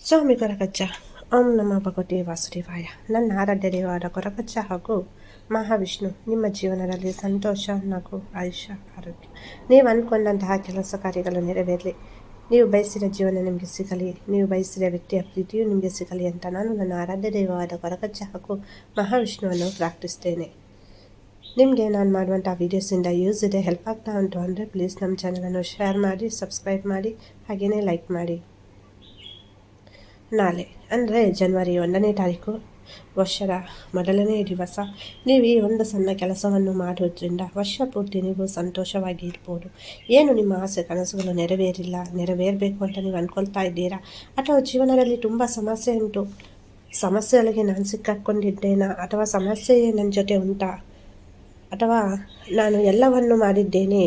ಸ್ವಾಮಿ ಕೊರಗಜ್ಜ. ಓಂ ನಮ ಭಗವತಿ ವಾಸುದೇವಾಯ. ನನ್ನ ಆರಾಧ್ಯ ದೇವರ ಕೊರಗಜ್ಜ ಹಾಗೂ ಮಹಾವಿಷ್ಣು ನಿಮ್ಮ ಜೀವನದಲ್ಲಿ ಸಂತೋಷ, ನಗು, ಆಯುಷ್ಯ, ಆರೋಗ್ಯ, ನೀವು ಅಂದ್ಕೊಂಡಂತಹ ಕೆಲಸ ಕಾರ್ಯಗಳು ನೆರವೇರಲಿ. ನೀವು ಬಯಸಿದ ಜೀವನ ನಿಮಗೆ ಸಿಗಲಿ, ನೀವು ಬಯಸಿದ ವ್ಯಕ್ತಿಯ ಪ್ರೀತಿಯು ನಿಮಗೆ ಸಿಗಲಿ ಅಂತ ನಾನು ನನ್ನ ಆರಾಧ್ಯ ದೇವವಾದ ಕೊರಗಜ್ಜ ಹಾಗೂ ಮಹಾವಿಷ್ಣುವನ್ನು ಪ್ರಾರ್ಥಿಸ್ತೇನೆ. ನಿಮಗೆ ನಾನು ಮಾಡುವಂಥ ವೀಡಿಯೋಸಿಂದ ಯೂಸ್ ಇದೆ, ಹೆಲ್ಪ್ ಆಗ್ತಾ ಉಂಟು ಅಂದರೆ ಪ್ಲೀಸ್ ನಮ್ಮ ಚಾನಲನ್ನು ಶೇರ್ ಮಾಡಿ, ಸಬ್ಸ್ಕ್ರೈಬ್ ಮಾಡಿ, ಹಾಗೆಯೇ ಲೈಕ್ ಮಾಡಿ. ನಾಳೆ ಅಂದರೆ ಜನವರಿ 1ನೇ ತಾರೀಕು, ವರ್ಷದ ಮೊದಲನೇ ದಿವಸ. ನೀವು ಈ ಒಂದು ಸಣ್ಣ ಕೆಲಸವನ್ನು ಮಾಡೋದ್ರಿಂದ ವರ್ಷ ಪೂರ್ತಿ ನೀವು ಸಂತೋಷವಾಗಿ ಇರ್ಬೋದು. ಏನು ನಿಮ್ಮ ಆಸೆ ಕನಸುಗಳು ನೆರವೇರಬೇಕು ಅಂತ ನೀವು ಅಂದ್ಕೊಳ್ತಾ ಇದ್ದೀರಾ, ಅಥವಾ ಜೀವನದಲ್ಲಿ ತುಂಬ ಸಮಸ್ಯೆ ಉಂಟು, ಸಮಸ್ಯೆಗಳಿಗೆ ನಾನು ಸಿಕ್ಕಾಕ್ಕೊಂಡಿದ್ದೇನಾ, ಅಥವಾ ಸಮಸ್ಯೆಯೇ ನನ್ನ ಜೊತೆ ಉಂಟಾ, ಅಥವಾ ನಾನು ಎಲ್ಲವನ್ನು ಮಾಡಿದ್ದೇನೆ,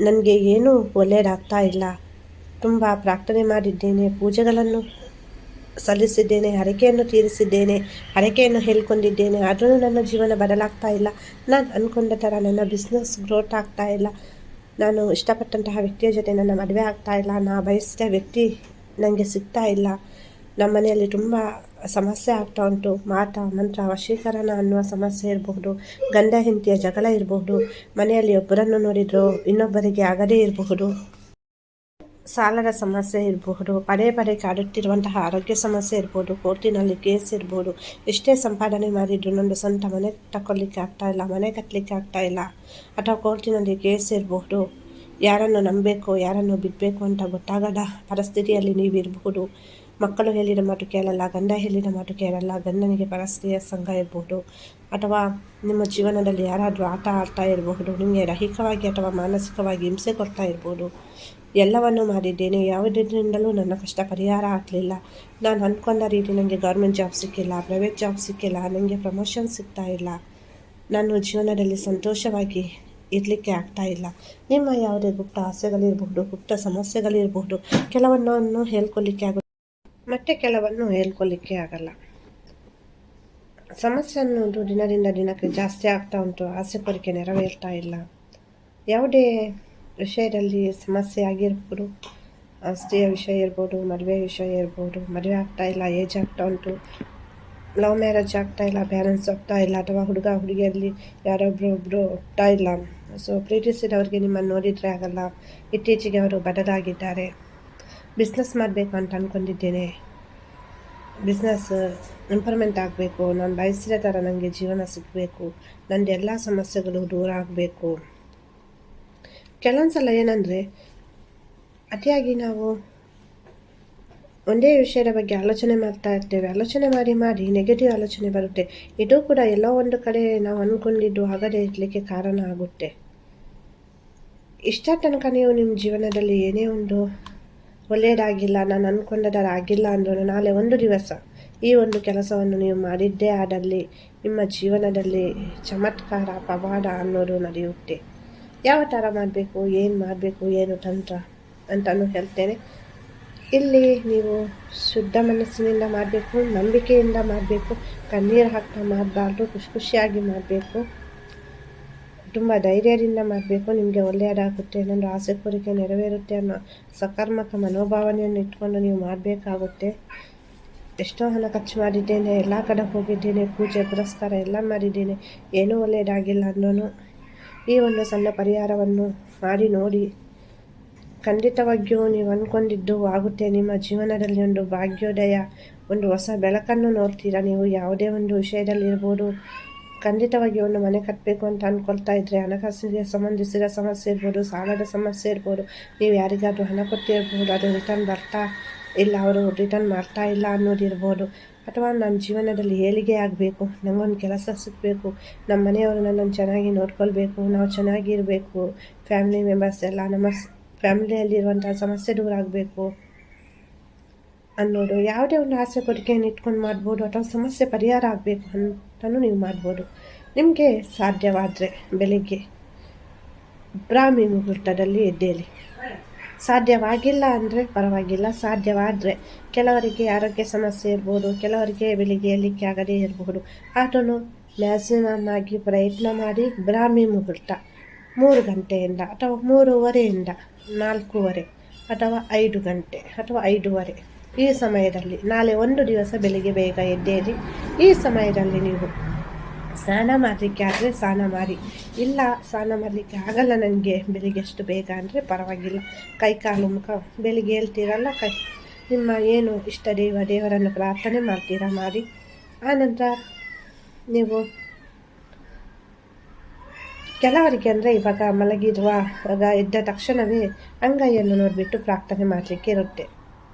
ನನಗೆ ಏನೂ ಒಳ್ಳೆಯದಾಗ್ತಾ ಇಲ್ಲ, ತುಂಬ ಪ್ರಾರ್ಥನೆ ಮಾಡಿದ್ದೇನೆ, ಪೂಜೆಗಳನ್ನು ಸಲ್ಲಿಸಿದ್ದೇನೆ, ಹರಕೆಯನ್ನು ತೀರಿಸಿದ್ದೇನೆ, ಹರಕೆಯನ್ನು ಹೇಳ್ಕೊಂಡಿದ್ದೇನೆ, ಆದರೂ ನನ್ನ ಜೀವನ ಬದಲಾಗ್ತಾ ಇಲ್ಲ, ನಾನು ಅಂದ್ಕೊಂಡ ಥರ ನನ್ನ ಬಿಸ್ನೆಸ್ ಗ್ರೋತ್ ಆಗ್ತಾ ಇಲ್ಲ, ನಾನು ಇಷ್ಟಪಟ್ಟಂತಹ ವ್ಯಕ್ತಿಯ ಜೊತೆ ನನ್ನ ಮದುವೆ ಆಗ್ತಾ ಇಲ್ಲ, ನಾ ಬಯಸಿದ ವ್ಯಕ್ತಿ ನನಗೆ ಸಿಗ್ತಾ ಇಲ್ಲ, ನಮ್ಮ ಮನೆಯಲ್ಲಿ ತುಂಬ ಸಮಸ್ಯೆ ಆಗ್ತಾ ಉಂಟು, ಮಾಟ ಮಂತ್ರ ವಶೀಕರಣ ಅನ್ನುವ ಸಮಸ್ಯೆ ಇರಬಹುದು, ಗಂಡ ಹೆಂಡತಿಯ ಜಗಳ ಇರಬಹುದು, ಮನೆಯಲ್ಲಿ ಒಬ್ಬರನ್ನು ನೋಡಿದರೂ ಇನ್ನೊಬ್ಬರಿಗೆ ಆಗದೇ ಇರಬಹುದು, ಸಾಲದ ಸಮಸ್ಯೆ ಇರಬಹುದು, ಪದೇ ಪದೇ ಕಾಡುತ್ತಿರುವಂತಹ ಆರೋಗ್ಯ ಸಮಸ್ಯೆ ಇರ್ಬೋದು, ಕೋರ್ಟಿನಲ್ಲಿ ಕೇಸ್ ಇರ್ಬೋದು, ಎಷ್ಟೇ ಸಂಪಾದನೆ ಮಾಡಿದ್ರು ನನ್ನ ಸ್ವಂತ ಮನೆ ತಗೊಳ್ಳಿಕ್ಕೆ ಆಗ್ತಾ ಇಲ್ಲ, ಮನೆ ಕಟ್ಟಲಿಕ್ಕೆ ಆಗ್ತಾ ಇಲ್ಲ, ಅಥವಾ ಕೋರ್ಟಿನಲ್ಲಿ ಕೇಸ್ ಇರಬಹುದು, ಯಾರನ್ನು ನಂಬಬೇಕು ಯಾರನ್ನು ಬಿಡಬೇಕು ಅಂತ ಗೊತ್ತಾಗದ ಪರಿಸ್ಥಿತಿಯಲ್ಲಿ ನೀವಿರಬಹುದು, ಮಕ್ಕಳು ಹೇಳಿದ ಮಾತು ಕೇಳಲ್ಲ, ಗಂಡ ಹೇಳಿದ ಮಾತು ಕೇಳಲ್ಲ, ಗಂಡನಿಗೆ ಪರಸ್ತ್ರೀಯ ಸಂಘ ಇರಬಹುದು, ಅಥವಾ ನಿಮ್ಮ ಜೀವನದಲ್ಲಿ ಯಾರಾದರೂ ಆಟ ಆಡ್ತಾ ಇರಬಹುದು, ನಿಮಗೆ ದೈಹಿಕವಾಗಿ ಅಥವಾ ಮಾನಸಿಕವಾಗಿ ಹಿಂಸೆ ಕೊಡ್ತಾ ಇರ್ಬೋದು. ಎಲ್ಲವನ್ನು ಮಾಡಿದ್ದೇನೆ, ಯಾವುದರಿಂದಲೂ ನನ್ನ ಕಷ್ಟ ಪರಿಹಾರ ಆಗಲಿಲ್ಲ, ನಾನು ಅಂದ್ಕೊಂಡ ರೀತಿ ನನಗೆ ಗೌರ್ಮೆಂಟ್ ಜಾಬ್ ಸಿಕ್ಕಿಲ್ಲ, ಪ್ರೈವೇಟ್ ಜಾಬ್ ಸಿಕ್ಕಿಲ್ಲ, ನನಗೆ ಪ್ರಮೋಷನ್ ಸಿಗ್ತಾ ಇಲ್ಲ, ನಾನು ಜೀವನದಲ್ಲಿ ಸಂತೋಷವಾಗಿ ಇರಲಿಕ್ಕೆ ಆಗ್ತಾ ಇಲ್ಲ. ನಿಮ್ಮ ಯಾವುದೇ ಗುಪ್ತ ಆಸೆಗಳಿರಬಹುದು, ಗುಪ್ತ ಸಮಸ್ಯೆಗಳಿರಬಹುದು, ಕೆಲವನ್ನು ಹೇಳ್ಕೊಳ್ಳಿಕ್ಕೆ ಆಗುತ್ತೆ, ಮತ್ತೆ ಕೆಲವನ್ನು ಹೇಳ್ಕೊಳ್ಳಿಕ್ಕೆ ಆಗಲ್ಲ. ಸಮಸ್ಯೆ ಅನ್ನೋದು ದಿನದಿಂದ ದಿನಕ್ಕೆ ಜಾಸ್ತಿ ಆಗ್ತಾ ಉಂಟು, ಆಸೆ ಕೋರಿಕೆ ನೆರವೇರ್ತಾ ಇಲ್ಲ. ಯಾವುದೇ ವಿಷಯದಲ್ಲಿ ಸಮಸ್ಯೆ ಆಗಿರ್ಬೋದು, ಆಸ್ತಿಯ ವಿಷಯ ಇರ್ಬೋದು, ಮದುವೆ ವಿಷಯ ಇರ್ಬೋದು, ಮದುವೆ ಆಗ್ತಾ ಇಲ್ಲ, ಏಜ್ ಆಗ್ತಾ ಉಂಟು, ಲವ್ ಮ್ಯಾರೇಜ್ ಆಗ್ತಾ ಇಲ್ಲ, ಬ್ಯಾಲೆನ್ಸ್ ಆಗ್ತಾ ಇಲ್ಲ, ಅಥವಾ ಹುಡುಗ ಹುಡುಗಿಯಲ್ಲಿ ಯಾರೊಬ್ಬರು ಹೋಗ್ತಾ ಇಲ್ಲ, ಸೊ ಪ್ರೀತಿಸಿದವ್ರಿಗೆ ನಿಮ್ಮನ್ನು ನೋಡಿದರೆ ಆಗಲ್ಲ, ಇತ್ತೀಚೆಗೆ ಅವರು ಬದಲಾಗಿದ್ದಾರೆ, ಬಿಸ್ನೆಸ್ ಮಾಡಬೇಕು ಅಂತ ಅಂದ್ಕೊಂಡಿದ್ದೇನೆ, ಬಿಸ್ನೆಸ್ ಇಂಪ್ರೂವ್ಮೆಂಟ್ ಆಗಬೇಕು, ನಾನು ಬಯಸಿದ ಥರ ನನಗೆ ಜೀವನ ಸಿಗಬೇಕು, ನಂದು ಎಲ್ಲ ಸಮಸ್ಯೆಗಳು ದೂರ ಆಗಬೇಕು. ಕೆಲವೊಂದ್ಸಲ ಏನಂದರೆ ಅತಿಯಾಗಿ ನಾವು ಒಂದೇ ವಿಷಯದ ಬಗ್ಗೆ ಆಲೋಚನೆ ಮಾಡ್ತಾ ಇರ್ತೇವೆ, ಆಲೋಚನೆ ಮಾಡಿ ನೆಗೆಟಿವ್ ಆಲೋಚನೆ ಬರುತ್ತೆ, ಇದು ಕೂಡ ಎಲ್ಲೋ ಒಂದು ಕಡೆ ನಾವು ಅಂದ್ಕೊಂಡಿದ್ದು ಆಗದೇ ಇರಲಿಕ್ಕೆ ಕಾರಣ ಆಗುತ್ತೆ. ಇಷ್ಟ ತನಕ ನೀವು ನಿಮ್ಮ ಜೀವನದಲ್ಲಿ ಏನೇ ಒಂದು ಒಳ್ಳೆಯದಾಗಿಲ್ಲ, ನಾನು ಅಂದ್ಕೊಂಡದಾರ ಆಗಿಲ್ಲ ಅಂದ್ರೂ ನಾಳೆ ಒಂದು ದಿವಸ ಈ ಒಂದು ಕೆಲಸವನ್ನು ನೀವು ಮಾಡಿದ್ದೇ ಆದಲ್ಲಿ ನಿಮ್ಮ ಜೀವನದಲ್ಲಿ ಚಮತ್ಕಾರ ಪವಾಡ ಅನ್ನೋದು ನಡೆಯುತ್ತೆ. ಯಾವ ಥರ ಮಾಡಬೇಕು, ಏನು ತಂತ್ರ ಅಂತಲೂ ಹೇಳ್ತೇನೆ. ಇಲ್ಲಿ ನೀವು ಶುದ್ಧ ಮನಸ್ಸಿನಿಂದ ಮಾಡಬೇಕು, ನಂಬಿಕೆಯಿಂದ ಮಾಡಬೇಕು, ಕಣ್ಣೀರು ಹಾಕ್ತಾ ಮಾಡಬಾರ್ದು, ಖುಷಿಯಾಗಿ ಮಾಡಬೇಕು, ತುಂಬ ಧೈರ್ಯದಿಂದ ಮಾಡಬೇಕು, ನಿಮಗೆ ಒಳ್ಳೆಯದಾಗುತ್ತೆ, ನನ್ನ ಆಸೆ ಕೋರಿಕೆ ನೆರವೇರುತ್ತೆ ಅನ್ನೋ ಸಕಾರಾತ್ಮಕ ಮನೋಭಾವನೆಯನ್ನು ಇಟ್ಕೊಂಡು ನೀವು ಮಾಡಬೇಕಾಗುತ್ತೆ. ಎಷ್ಟೋ ಹಣ ಖರ್ಚು ಮಾಡಿದ್ದೇನೆ, ಎಲ್ಲ ಕಡೆ ಹೋಗಿದ್ದೇನೆ, ಪೂಜೆ ಪುರಸ್ಕಾರ ಎಲ್ಲ ಮಾಡಿದ್ದೇನೆ, ಏನೂ ಒಳ್ಳೆಯದಾಗಿಲ್ಲ ಅನ್ನೋನು ಈ ಒಂದು ಸಣ್ಣ ಪರಿಹಾರವನ್ನು ಮಾಡಿ ನೋಡಿ, ಖಂಡಿತವಾಗಿಯೂ ನೀವು ಅಂದ್ಕೊಂಡಿದ್ದು ಆಗುತ್ತೆ. ನಿಮ್ಮ ಜೀವನದಲ್ಲಿ ಒಂದು ಭಾಗ್ಯೋದಯ, ಒಂದು ಹೊಸ ಬೆಳಕನ್ನು ನೋಡ್ತೀರಾ. ನೀವು ಯಾವುದೇ ಒಂದು ವಿಷಯದಲ್ಲಿರ್ಬೋದು, ಖಂಡಿತವಾಗಿ ಒಂದು ಮನೆ ಕಟ್ಟಬೇಕು ಅಂತ ಅಂದ್ಕೊಳ್ತಾ ಇದ್ದರೆ, ಹಣಕಾಸಿಗೆ ಸಂಬಂಧಿಸಿದ ಸಮಸ್ಯೆ ಇರ್ಬೋದು, ಸಾಲದ ಸಮಸ್ಯೆ ಇರ್ಬೋದು, ನೀವು ಯಾರಿಗಾದರೂ ಹಣ ಕೊಟ್ಟಿರ್ಬೋದು, ಅದು ರಿಟರ್ನ್ ಬರ್ತಾ ಇಲ್ಲ, ಅವರು ರಿಟರ್ನ್ ಮಾಡ್ತಾ ಇಲ್ಲ ಅನ್ನೋದಿರ್ಬೋದು, ಅಥವಾ ನನ್ನ ಜೀವನದಲ್ಲಿ ಏಳಿಗೆ ಆಗಬೇಕು, ನನಗೊಂದು ಕೆಲಸ ಸಿಗಬೇಕು, ನಮ್ಮ ಮನೆಯವರು ನನ್ನನ್ನು ಚೆನ್ನಾಗಿ ನೋಡ್ಕೊಳ್ಬೇಕು, ನಾವು ಚೆನ್ನಾಗಿರಬೇಕು, ಫ್ಯಾಮಿಲಿ ಮೆಂಬರ್ಸ್ ಎಲ್ಲ ನಮ್ಮ ಫ್ಯಾಮಿಲಿಯಲ್ಲಿರುವಂಥ ಸಮಸ್ಯೆ ದೂರ ಆಗಬೇಕು ಅನ್ನೋದು ಯಾವುದೇ ಒಂದು ಆಸೆ ಕೋರಿಕೆಯನ್ನು ಇಟ್ಕೊಂಡು ಮಾಡ್ಬೋದು, ಅಥವಾ ಸಮಸ್ಯೆ ಪರಿಹಾರ ಆಗಬೇಕು ಅಂತಲೂ ನೀವು ಮಾಡ್ಬೋದು. ನಿಮಗೆ ಸಾಧ್ಯವಾದರೆ ಬೆಳಿಗ್ಗೆ ಬ್ರಾಹ್ಮಿ ಮುಹೂರ್ತದಲ್ಲಿ ಎದ್ದೇಳಿ, ಸಾಧ್ಯವಾಗಿಲ್ಲ ಅಂದರೆ ಪರವಾಗಿಲ್ಲ, ಸಾಧ್ಯವಾದರೆ ಕೆಲವರಿಗೆ ಆರೋಗ್ಯ ಸಮಸ್ಯೆ ಇರ್ಬೋದು, ಕೆಲವರಿಗೆ ಬೆಳಿಗ್ಗೆ ಏಳಲಿಕ್ಕೆ ಆಗದೇ ಇರಬಹುದು, ಅದನ್ನು ಮ್ಯಾಕ್ಸಿಮಮ್ ಆಗಿ ಪ್ರಯತ್ನ ಮಾಡಿ ಬ್ರಾಹ್ಮಿ ಮುಹೂರ್ತ 3 ಗಂಟೆಯಿಂದ ಅಥವಾ 3:30ಯಿಂದ 4:30 ಅಥವಾ 5 ಗಂಟೆ ಅಥವಾ 5:30 ಈ ಸಮಯದಲ್ಲಿ ನಾಳೆ ಒಂದು ದಿವಸ ಬೆಳಿಗ್ಗೆ ಬೇಗ ಎದ್ದೇಳಿ ಈ ಸಮಯದಲ್ಲಿ ನೀವು ಸ್ನಾನ ಮಾಡಲಿಕ್ಕೆ ಆದರೆ ಸ್ನಾನ ಮಾಡಿ. ಇಲ್ಲ ಸ್ನಾನ ಮಾಡಲಿಕ್ಕೆ ಆಗಲ್ಲ ನನಗೆ ಬೆಳಿಗ್ಗೆ ಅಷ್ಟು ಬೇಗ ಅಂದರೆ ಪರವಾಗಿಲ್ಲ, ಕೈ ಕಾಲು ಮುಖ ಬೆಳಿಗ್ಗೆ ಹೇಳ್ತೀರಲ್ಲ, ನಿಮ್ಮ ಏನು ಇಷ್ಟ ದೇವರನ್ನು ಪ್ರಾರ್ಥನೆ ಮಾಡ್ತೀರಾ ಮಾಡಿ. ಆನಂತರ ನೀವು ಕೆಲವರಿಗೆ ಅಂದರೆ ಇವಾಗ ಮಲಗಿರುವಾಗ ಎದ್ದ ತಕ್ಷಣವೇ ಅಂಗೈಯನ್ನು ನೋಡಿಬಿಟ್ಟು ಪ್ರಾರ್ಥನೆ ಮಾಡಲಿಕ್ಕೆ ಇರುತ್ತೆ.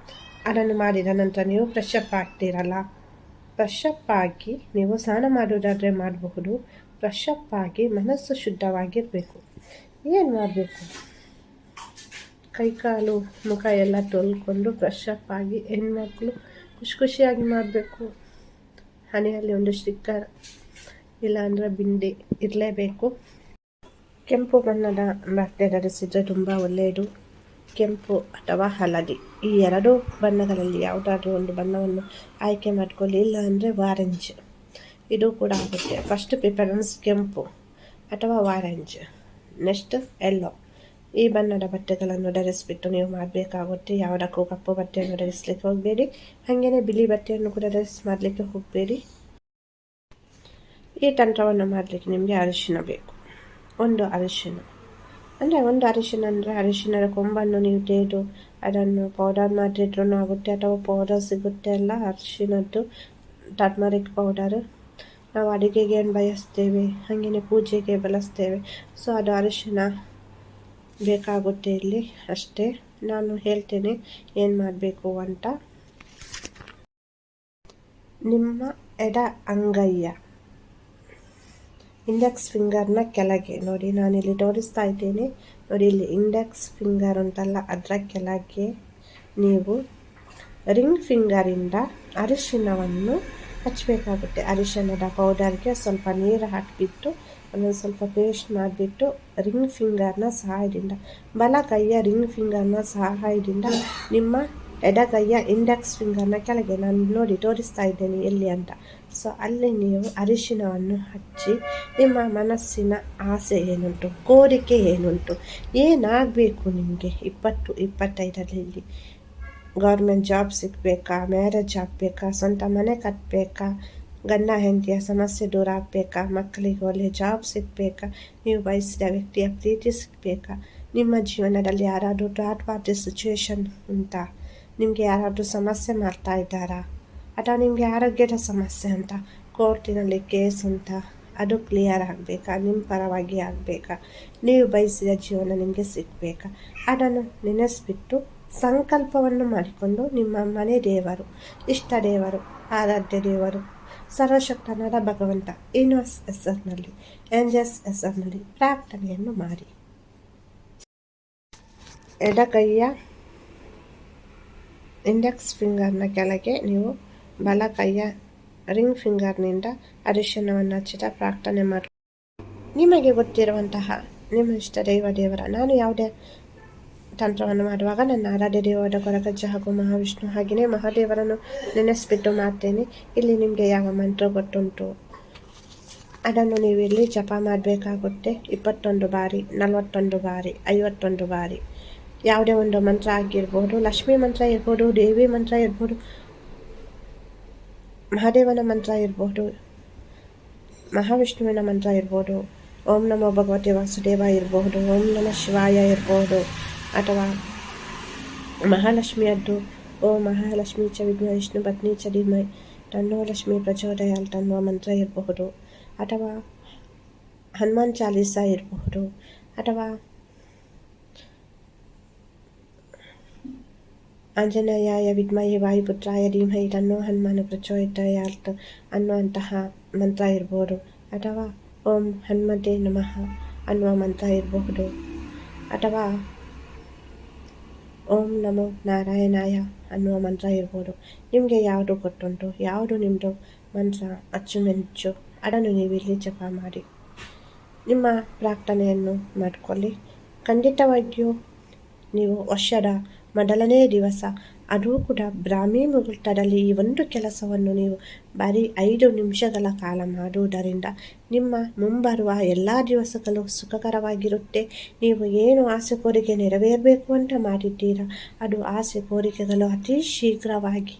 ಅದನ್ನು ಮಾಡಿದ ನಂತರ ನೀವು ಫ್ರೆಶ್ ಅಪ್ ಆಗ್ತೀರಲ್ಲ, ಫ್ರೆಶ್ ಅಪ್ ಆಗಿ ನೀವು ಸ್ನಾನ ಮಾಡೋದಾದರೆ ಮಾಡಬಹುದು. ಫ್ರೆಶ್ ಅಪ್ ಆಗಿ ಮನಸ್ಸು ಶುದ್ಧವಾಗಿರಬೇಕು. ಏನು ಮಾಡಬೇಕು, ಕೈಕಾಲು ಮುಖ ಎಲ್ಲ ತೊಳ್ಕೊಂಡು ಫ್ರೆಶ್ ಅಪ್ ಆಗಿ ಹೆಣ್ಮಕ್ಳು ಖುಷಿಯಾಗಿ ಮಾಡಬೇಕು. ಹಣೆಯಲ್ಲಿ ಒಂದು ಸ್ಟಿಕ್ಕರ್ ಇಲ್ಲಾಂದರೆ ಬಿಂದಿ ಇರಲೇಬೇಕು. ಕೆಂಪು ಬಣ್ಣದ ಬಟ್ಟೆ ಧರಿಸಿದರೆ ತುಂಬ ಒಳ್ಳೆಯದು. ಕೆಂಪು ಅಥವಾ ಹಳದಿ ಈ ಎರಡೂ ಬಣ್ಣಗಳಲ್ಲಿ ಯಾವುದಾದ್ರೂ ಒಂದು ಬಣ್ಣವನ್ನು ಆಯ್ಕೆ ಮಾಡಿಕೊಳ್ಳಿ. ಇಲ್ಲ ಅಂದರೆ ಆರೆಂಜ್, ಇದು ಕೂಡ ಆಗುತ್ತೆ. ಫಸ್ಟ್ ಪ್ರಿಫರೆನ್ಸ್ ಕೆಂಪು ಅಥವಾ ಆರೆಂಜ್, ನೆಕ್ಸ್ಟ್ ಯೆಲ್ಲೋ. ಈ ಬಣ್ಣದ ಬಟ್ಟೆಗಳನ್ನು ಧರಿಸಿಬಿಟ್ಟು ನೀವು ಮಾಡಬೇಕಾಗುತ್ತೆ. ಯಾವುದಕ್ಕೂ ಕಪ್ಪು ಬಟ್ಟೆಯನ್ನು ಧರಿಸಲಿಕ್ಕೆ ಹೋಗಬೇಡಿ, ಹಾಗೆಯೇ ಬಿಳಿ ಬಟ್ಟೆಯನ್ನು ಕೂಡ ಮಾಡಲಿಕ್ಕೆ ಹೋಗಬೇಡಿ. ಈ ತಂತ್ರವನ್ನು ಮಾಡಲಿಕ್ಕೆ ನಿಮಗೆ ಅರಿಶಿನ ಬೇಕು. ಒಂದು ಅರಿಶಿನ ಅಂದರೆ ಅರಿಶಿನದ ಕೊಂಬನ್ನು ನೀವು ತೆಗೆದು ಅದನ್ನು ಪೌಡರ್ ಮಾಡಿದ್ರೂ ಆಗುತ್ತೆ, ಅಥವಾ ಪೌಡರ್ ಸಿಗುತ್ತೆ ಅಲ್ಲ ಅರಿಶಿನದ್ದು, ಟರ್ಮರಿಕ್ ಪೌಡರ್. ನಾವು ಅಡುಗೆಗೆ ಏನು ಬಯಸ್ತೇವೆ, ಹಾಗೆಯೇ ಪೂಜೆಗೆ ಬಳಸ್ತೇವೆ. ಸೊ ಅದು ಅರಿಶಿನ ಬೇಕಾಗುತ್ತೆ ಇಲ್ಲಿ ಅಷ್ಟೇ. ನಾನು ಹೇಳ್ತೇನೆ ಏನು ಮಾಡಬೇಕು ಅಂತ. ನಿಮ್ಮ ಎಡ ಅಂಗೈಯ ಇಂಡೆಕ್ಸ್ ಫಿಂಗರ್ನ ಕೆಳಗೆ ನೋಡಿ, ನಾನಿಲ್ಲಿ ತೋರಿಸ್ತಾ ಇದ್ದೇನೆ ನೋಡಿ, ಇಲ್ಲಿ ಇಂಡೆಕ್ಸ್ ಫಿಂಗರ್ ಉಂಟಲ್ಲ ಅದರ ಕೆಳಗೆ ನೀವು ರಿಂಗ್ ಫಿಂಗರಿಂದ ಅರಿಶಿನವನ್ನು ಹಚ್ಚಬೇಕಾಗುತ್ತೆ. ಅರಿಶಿನದ ಪೌಡರ್ಗೆ ಸ್ವಲ್ಪ ನೀರು ಹಾಕಿಬಿಟ್ಟು ಒಂದೊಂದು ಸ್ವಲ್ಪ ಪೇಸ್ಟ್ ಮಾಡಿಬಿಟ್ಟು ರಿಂಗ್ ಫಿಂಗರ್ನ ಸಹಾಯದಿಂದ, ಬಲಗೈಯ ರಿಂಗ್ ಫಿಂಗರ್ನ ಸಹಾಯದಿಂದ ನಿಮ್ಮ ಎಡಗೈಯ ಇಂಡೆಕ್ಸ್ ಫಿಂಗರ್ನ ಕೆಳಗೆ ನಾನು ನೋಡಿ ತೋರಿಸ್ತಾ ಇದ್ದೇನೆ ಎಲ್ಲಿ ಅಂತ. ಸೊ ಅಲ್ಲಿ ನೀವು ಅರಿಶಿನವನ್ನು ಹಚ್ಚಿ ನಿಮ್ಮ ಮನಸ್ಸಿನ ಆಸೆ ಏನುಂಟು, ಕೋರಿಕೆ ಏನುಂಟು, ಏನಾಗಬೇಕು ನಿಮಗೆ 20-25ರಲ್ಲಿ ಗೌರ್ಮೆಂಟ್ ಜಾಬ್ ಸಿಗಬೇಕಾ, ಮ್ಯಾರೇಜ್ ಆಗಬೇಕಾ, ಸ್ವಂತ ಮನೆ ಕಟ್ಟಬೇಕಾ, ಗಂಡ ಹೆಂಡತಿಯ ಸಮಸ್ಯೆ ದೂರ ಆಗಬೇಕಾ, ಮಕ್ಕಳಿಗೆ ಒಳ್ಳೆಯ ಜಾಬ್ ಸಿಗಬೇಕಾ, ನೀವು ಬಯಸಿದ ವ್ಯಕ್ತಿಯ ಪ್ರೀತಿ ಸಿಗಬೇಕಾ, ನಿಮ್ಮ ಜೀವನದಲ್ಲಿ ಯಾರಾದರೂ ಥರ್ಡ್ ಪಾರ್ಟಿ ಸಿಚುವೇಶನ್ ಉಂಟಾ, ನಿಮಗೆ ಯಾರಾದರೂ ಸಮಸ್ಯೆ ಮಾಡ್ತಾ ಇದ್ದಾರಾ, ಅಥವಾ ನಿಮಗೆ ಆರೋಗ್ಯದ ಸಮಸ್ಯೆ ಉಂಟಾ, ಕೋರ್ಟಿನಲ್ಲಿ ಕೇಸ್ ಉಂಟಾ, ಅದು ಕ್ಲಿಯರ್ ಆಗಬೇಕಾ, ನಿಮ್ಮ ಪರವಾಗಿ ಆಗಬೇಕಾ, ನೀವು ಬಯಸಿದ ಜೀವನ ನಿಮಗೆ ಸಿಗಬೇಕಾ, ಅದನ್ನು ನೆನೆಸಿಬಿಟ್ಟು ಸಂಕಲ್ಪವನ್ನು ಮಾಡಿಕೊಂಡು ನಿಮ್ಮ ಮನೆ ದೇವರು, ಇಷ್ಟ ದೇವರು, ಆರಾಧ್ಯ ದೇವರು, ಸರ್ವಶಕ್ತನಾದ ಭಗವಂತ ಯೂನಿವರ್ಸ್ ಹೆಸರಿನಲ್ಲಿ, ಏಂಜಲ್ಸ್ ಹೆಸರಿನಲ್ಲಿ ಪ್ರಾರ್ಥನೆಯನ್ನು ಮಾಡಿ. ಎಡಗೈಯ ಇಂಡೆಕ್ಸ್ ಫಿಂಗರ್ನ ಕೆಳಗೆ ನೀವು ಬಲಗೈಯ ರಿಂಗ್ ಫಿಂಗರ್ನಿಂದ ಅರಿಶಿನವನ್ನು ಹಚ್ಚಿದ ಪ್ರಾರ್ಥನೆ ಮಾಡಿ. ನಿಮಗೆ ಗೊತ್ತಿರುವಂತಹ ನಿಮ್ಮ ಇಷ್ಟ ದೇವರ, ನಾನು ಯಾವುದೇ ತಂತ್ರವನ್ನು ಮಾಡುವಾಗ ನನ್ನ ಆರಾಧ್ಯ ದೇವರ ಕೊರಗಜ್ಜ ಹಾಗೂ ಮಹಾವಿಷ್ಣು ಹಾಗೆಯೇ ಮಹಾದೇವರನ್ನು ನೆನೆಸಿಬಿಟ್ಟು ಮಾಡ್ತೇನೆ. ಇಲ್ಲಿ ನಿಮಗೆ ಯಾವ ಮಂತ್ರ ಗೊತ್ತುಂಟು ಅದನ್ನು ನೀವು ಇಲ್ಲಿ ಜಪ ಮಾಡಬೇಕಾಗುತ್ತೆ. 21 ಬಾರಿ, 41 ಬಾರಿ, 51 ಬಾರಿ, ಯಾವುದೇ ಒಂದು ಮಂತ್ರ ಆಗಿರ್ಬೋದು, ಲಕ್ಷ್ಮೀ ಮಂತ್ರ ಇರ್ಬೋದು, ದೇವಿ ಮಂತ್ರ ಇರ್ಬೋದು, ಮಹಾದೇವನ ಮಂತ್ರ ಇರ್ಬೋದು, ಮಹಾವಿಷ್ಣುವಿನ ಮಂತ್ರ ಇರ್ಬೋದು, ಓಂ ನಮೋ ಭಗವತಿ ವಾಸುದೇವ ಇರಬಹುದು, ಓಂ ನಮಃ ಶಿವಾಯ ಇರಬಹುದು, ಅಥವಾ ಮಹಾಲಕ್ಷ್ಮಿಯದ್ದು ಓಂ ಮಹಾಲಕ್ಷ್ಮೀ ಚ ವಿದ್ಮಹೇ ವಿಷ್ಣು ಪತ್ನಿ ಚ ಧೀಮಹಿ ತನ್ನೋ ಲಕ್ಷ್ಮೀ ಪ್ರಚೋದಯಾತ್ ಅನ್ನುವ ಮಂತ್ರ ಇರಬಹುದು, ಅಥವಾ ಹನುಮಾನ್ ಚಾಲೀಸ ಇರಬಹುದು, ಅಥವಾ ಆಂಜನೇಯಾಯ ವಿದ್ಮಹೇ ವಾಯುಪುತ್ರಾಯ ಧೀಮಹಿ ತನ್ನೋ ಹನುಮಾನ ಪ್ರಚೋದಯಾತ್ ಅನ್ನುವಂತಹ ಮಂತ್ರ ಇರ್ಬೋದು, ಅಥವಾ ಓಂ ಹನುಮತೆ ನಮಃ ಅನ್ನುವ ಮಂತ್ರ ಇರಬಹುದು, ಅಥವಾ ಓಂ ನಮೋ ನಾರಾಯಣಾಯ ಅನ್ನುವ ಮಂತ್ರ ಇರ್ಬೋದು. ನಿಮಗೆ ಯಾವುದು ಗೊತ್ತುಂಟು, ಯಾವುದು ನಿಮ್ಮದು ಮಂತ್ರ ಅಚ್ಚುಮೆಚ್ಚು ಅದನ್ನು ನೀವು ಇಲ್ಲಿ ಜಪ ಮಾಡಿ ನಿಮ್ಮ ಪ್ರಾರ್ಥನೆಯನ್ನು ಮಾಡಿಕೊಳ್ಳಿ. ಖಂಡಿತವಾಗಿಯೂ ನೀವು ವರ್ಷದ ಮೊದಲನೇ ದಿವಸ ಅದೂ ಕೂಡ ಬ್ರಾಹ್ಮಿ ಮುಹೂರ್ತದಲ್ಲಿ ಈ ಒಂದು ಕೆಲಸವನ್ನು ನೀವು ಬರೀ 5 ನಿಮಿಷಗಳ ಕಾಲ ಮಾಡುವುದರಿಂದ ನಿಮ್ಮ ಮುಂಬರುವ ಎಲ್ಲ ದಿವಸಗಳು ಸುಖಕರವಾಗಿರುತ್ತೆ. ನೀವು ಏನು ಆಸೆ ಕೋರಿಕೆ ನೆರವೇರಬೇಕು ಅಂತ ಮಾಡಿದ್ದೀರಾ ಅದು ಆಸೆ ಕೋರಿಕೆಗಳು ಅತಿ ಶೀಘ್ರವಾಗಿ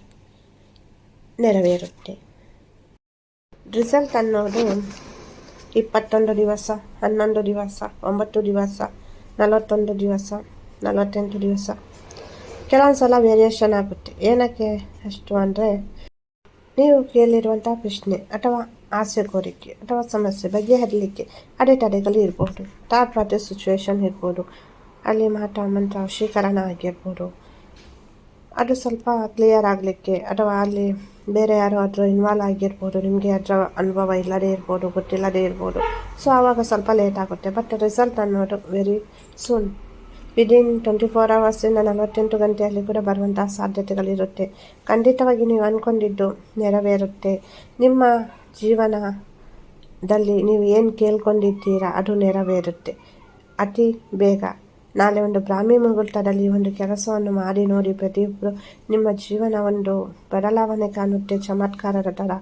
ನೆರವೇರುತ್ತೆ. ರಿಸಲ್ಟ್ ಅನ್ನೋದು 21 ದಿವಸ, 11 ದಿವಸ, 9 ದಿವಸ, 41 ದಿವಸ, 48 ದಿವಸ, ಕೆಲವೊಂದು ಸಲ ವೇರಿಯೇಷನ್ ಆಗುತ್ತೆ. ಏನಕ್ಕೆ ಅಷ್ಟು ಅಂದರೆ ನೀವು ಕೇಳಿರುವಂಥ ಪ್ರಶ್ನೆ ಅಥವಾ ಆಸೆ ಕೋರಿಕೆ ಅಥವಾ ಸಮಸ್ಯೆ ಬಗೆಹರಿಲಿಕ್ಕೆ ಅಡೆತಡೆಗಳು ಇರ್ಬೋದು, ಥರ್ಡ್ ಪಾರ್ಟಿ ಸಿಚುವೇಶನ್ ಇರ್ಬೋದು, ಅಲ್ಲಿ ಮಾಟ ಮಂತ್ರ ವಶೀಕರಣ ಆಗಿರ್ಬೋದು, ಅದು ಸ್ವಲ್ಪ ಕ್ಲಿಯರ್ ಆಗಲಿಕ್ಕೆ ಅಥವಾ ಅಲ್ಲಿ ಬೇರೆ ಯಾರೋ ಅದರ ಇನ್ವಾಲ್ವ್ ಆಗಿರ್ಬೋದು, ನಿಮಗೆ ಅದರ ಅನುಭವ ಇಲ್ಲದೇ ಇರ್ಬೋದು, ಗೊತ್ತಿಲ್ಲದೇ ಇರ್ಬೋದು. ಸೊ ಆವಾಗ ಸ್ವಲ್ಪ ಲೇಟ್ ಆಗುತ್ತೆ. ಬಟ್ ರಿಸಲ್ಟ್ ಅನ್ನೋದು ವೆರಿ ಸೂನ್, ವಿದಿನ್ 24 ಅವರ್ಸಿಂದ 48 ಗಂಟೆಯಲ್ಲಿ ಕೂಡ ಬರುವಂತಹ ಸಾಧ್ಯತೆಗಳಿರುತ್ತೆ. ಖಂಡಿತವಾಗಿ ನೀವು ಅಂದ್ಕೊಂಡಿದ್ದು ನೆರವೇರುತ್ತೆ. ನಿಮ್ಮ ಜೀವನದಲ್ಲಿ ನೀವು ಏನು ಕೇಳ್ಕೊಂಡಿದ್ದೀರಾ ಅದು ನೆರವೇರುತ್ತೆ ಅತಿ ಬೇಗ. ನಾಳೆ ಒಂದು ಬ್ರಾಹ್ಮಿ ಮುಹೂರ್ತದಲ್ಲಿ ಒಂದು ಕೆಲಸವನ್ನು ಮಾಡಿ ನೋಡಿ, ಪ್ರತಿಯೊಬ್ಬರು ನಿಮ್ಮ ಜೀವನ ಒಂದು ಬದಲಾವಣೆ ಕಾಣುತ್ತೆ. ಚಮತ್ಕಾರದ ಥರ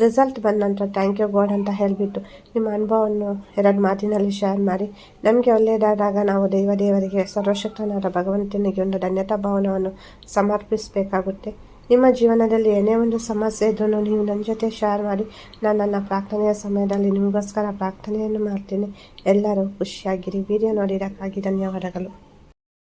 ರಿಸಲ್ಟ್ ಬಂದ ನಂತರ ಥ್ಯಾಂಕ್ ಯು ಗಾಡ್ ಅಂತ ಹೇಳಿಬಿಟ್ಟು ನಿಮ್ಮ ಅನುಭವವನ್ನು 2 ಮಾತಿನಲ್ಲಿ ಶೇರ್ ಮಾಡಿ. ನಮಗೆ ಒಳ್ಳೆಯದಾದಾಗ ನಾವು ದೇವರಿಗೆ ಸರ್ವಶಕ್ತನಾದ ಭಗವಂತನಿಗೆ ಒಂದು ಧನ್ಯತಾ ಭಾವನವನ್ನು ಸಮರ್ಪಿಸಬೇಕಾಗುತ್ತೆ. ನಿಮ್ಮ ಜೀವನದಲ್ಲಿ ಏನೇ ಒಂದು ಸಮಸ್ಯೆ ಇದ್ರೂ ನೀವು ನನ್ನ ಜೊತೆ ಶೇರ್ ಮಾಡಿ. ನಾನು ನನ್ನ ಪ್ರಾರ್ಥನೆಯ ಸಮಯದಲ್ಲಿ ನಿಮಗೋಸ್ಕರ ಪ್ರಾರ್ಥನೆಯನ್ನು ಮಾಡ್ತೀನಿ. ಎಲ್ಲರೂ ಖುಷಿಯಾಗಿರಿ. ವಿಡಿಯೋ ನೋಡಿದ್ದಕ್ಕಾಗಿ ಧನ್ಯವಾದಗಳು.